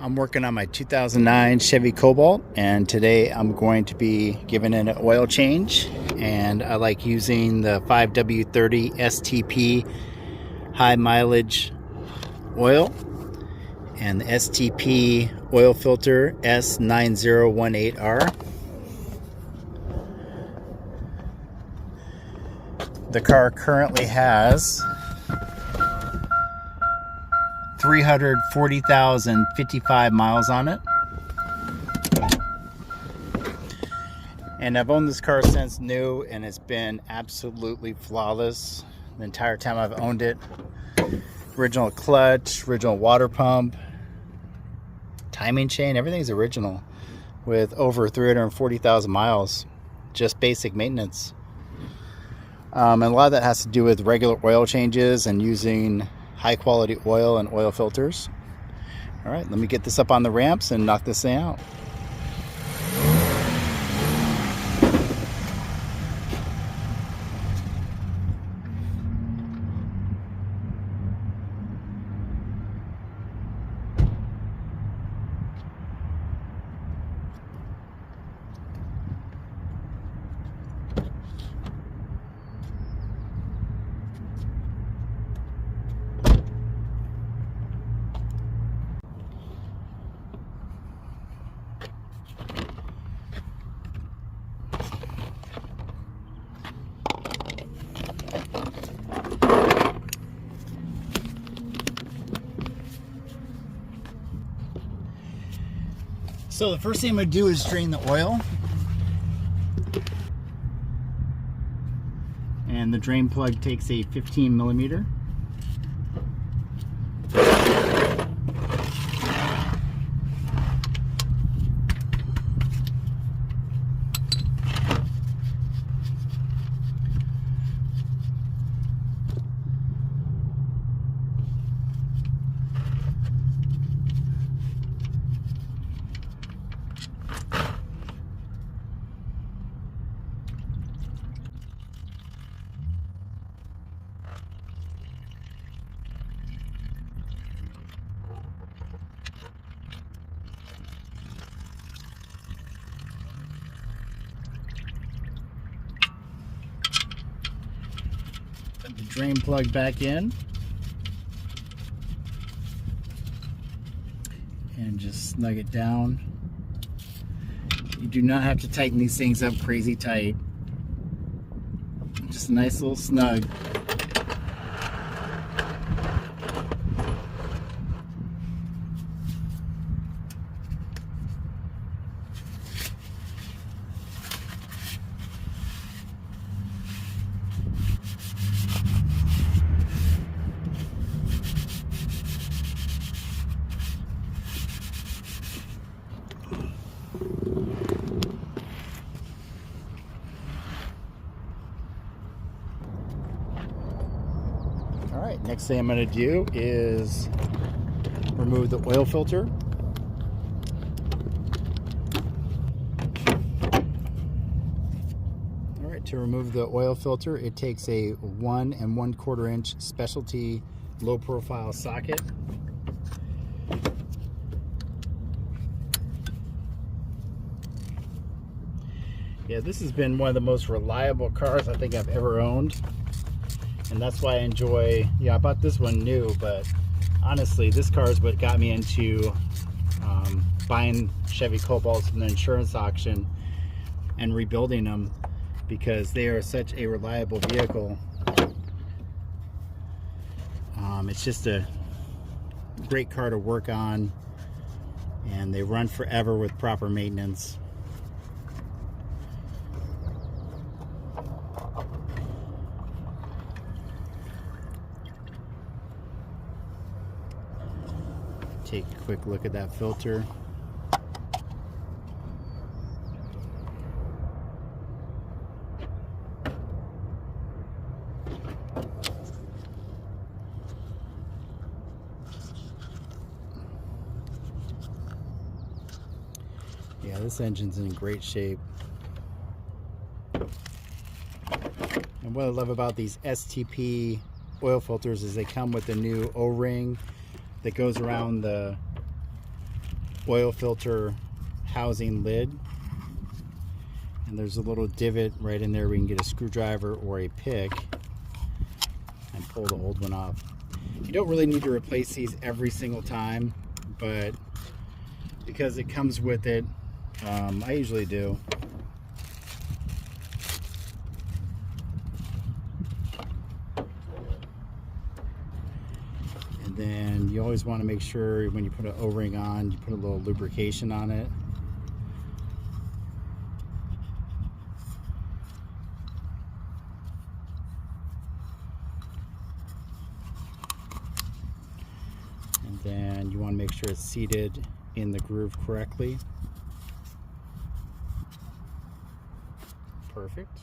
I'm working on my 2009 Chevy Cobalt, and today I'm going to be giving it an oil change. And I like using the 5W30 STP high mileage oil and the STP oil filter S9018R. The car currently has 340,055 miles on it. And I've owned this car since new, and it's been absolutely flawless the entire time I've owned it. Original clutch, original water pump, timing chain, everything's original with over 340,000 miles. Just basic maintenance. And a lot of that has to do with regular oil changes and using high quality oil and oil filters. All right, let me get this up on the ramps and knock this thing out. So the first thing I'm going to do is drain the oil. And the drain plug takes a 15 millimeter. Put the drain plug back in and just snug it down. You do not have to tighten these things up crazy tight. Just a nice little snug. Alright, next thing I'm going to do is remove the oil filter. Alright, to remove the oil filter, it takes a 1 1/4 inch specialty low profile socket. Yeah, this has been one of the most reliable cars I think I've ever owned. And that's why I enjoy, I bought this one new, but honestly, this car is what got me into buying Chevy Cobalts from the insurance auction and rebuilding them, because they are such a reliable vehicle. It's just a great car to work on, and they run forever with proper maintenance. Take a quick look at that filter. Yeah, this engine's in great shape. And what I love about these STP oil filters is they come with a new O-ring that goes around the oil filter housing lid, and there's a little divot right in there where you can get a screwdriver or a pick and pull the old one off. You don't really need to replace these every single time, but because it comes with it, I usually do. And then you always want to make sure when you put an O-ring on, you put a little lubrication on it. And then you want to make sure it's seated in the groove correctly. Perfect.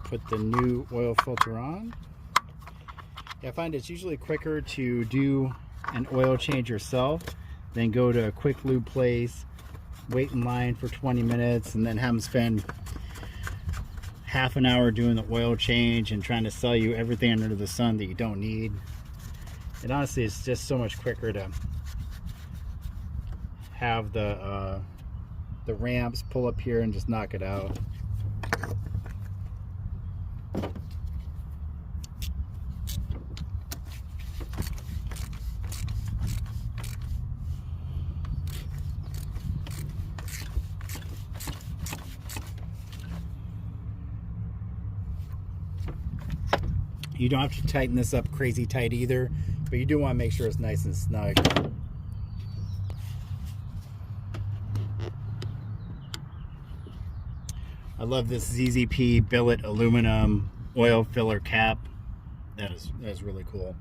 Put the new oil filter on. I find it's usually quicker to do an oil change yourself than go to a quick lube place, wait in line for 20 minutes, and then have them spend half an hour doing the oil change and trying to sell you everything under the sun that you don't need. And honestly, it's just so much quicker to have the ramps pull up here and just knock it out. You don't have to tighten this up crazy tight either, but you do want to make sure it's nice and snug. I love this ZZP billet aluminum oil filler cap. That is really cool.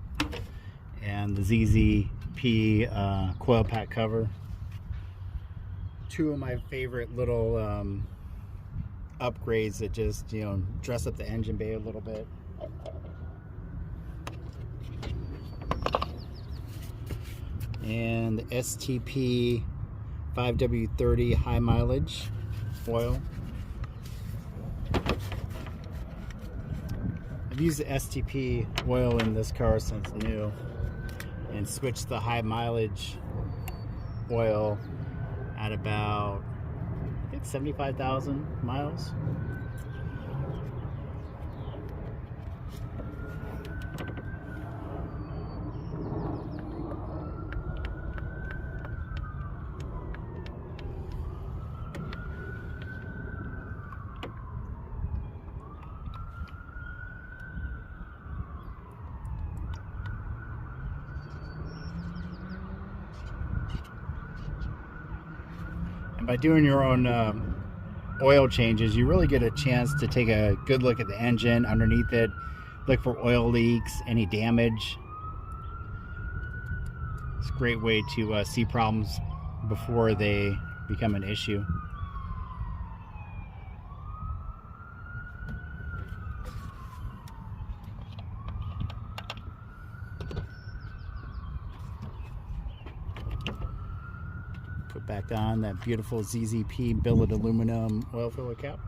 And the ZZP coil pack cover. Two of my favorite little upgrades that just, you know, dress up the engine bay a little bit. And the STP 5W30 high mileage oil. I've used the STP oil in this car since new and switched the high mileage oil at about, I think, 75,000 miles. By doing your own oil changes, you really get a chance to take a good look at the engine underneath it, look for oil leaks, any damage. It's a great way to see problems before they become an issue. Put back on that beautiful ZZP billet aluminum oil filler cap.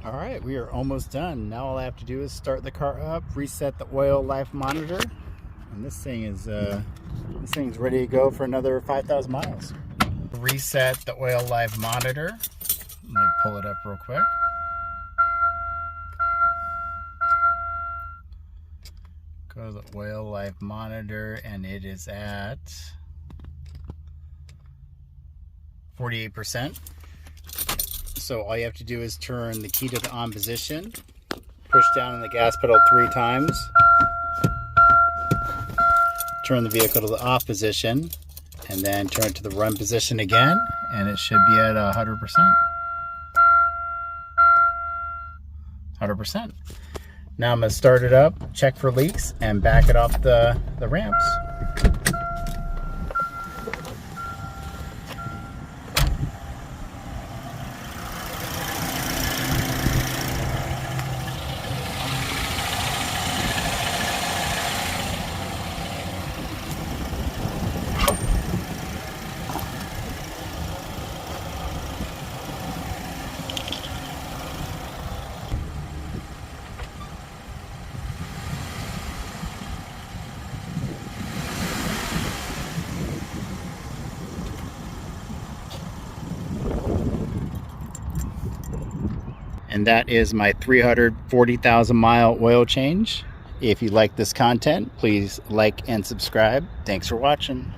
All right, we are almost done. Now all I have to do is start the car up, reset the oil life monitor, and this thing is thing's ready to go for another 5,000 miles. Reset the oil life monitor. Let me pull it up real quick. Go to the oil life monitor, and it is at 48%. So all you have to do is turn the key to the on position, push down on the gas pedal 3 times, turn the vehicle to the off position, and then turn it to the run position again, and it should be at 100%. 100%. Now I'm going to start it up, check for leaks, and back it off the ramps. And that is my 340,000 mile oil change. If you like this content, please like and subscribe. Thanks for watching.